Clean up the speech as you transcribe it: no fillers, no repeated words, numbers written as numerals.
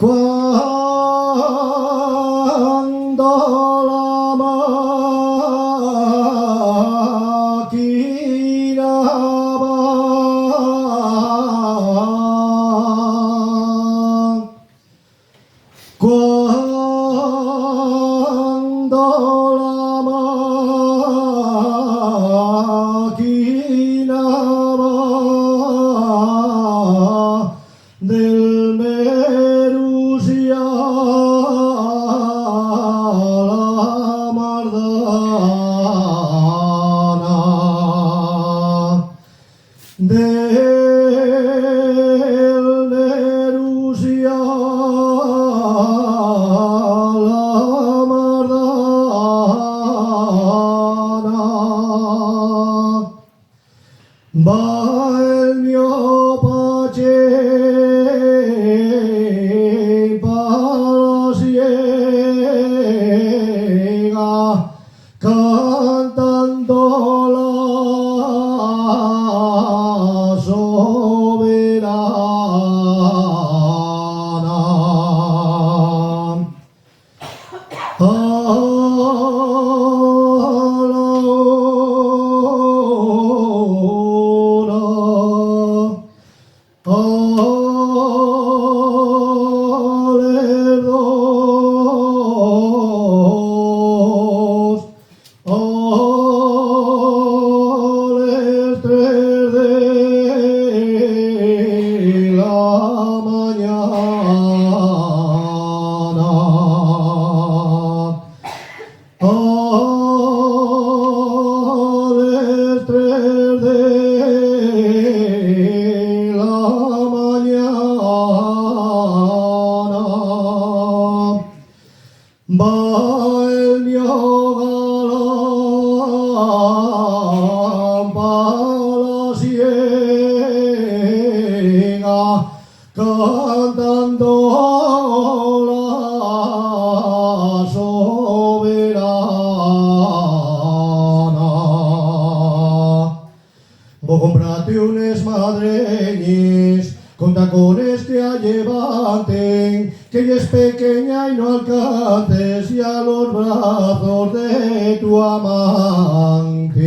Cuando la máquina va, cuando la máquina va del Merusia del Nerusia la Mardana va el mio pace palasiega cantando la soberana. Va el mio galán palasiega cantando la soberana. Vos comprate unes madreñes con tacones que allevanten, que ella es pequeña y no alcances y a los brazos de tu amante.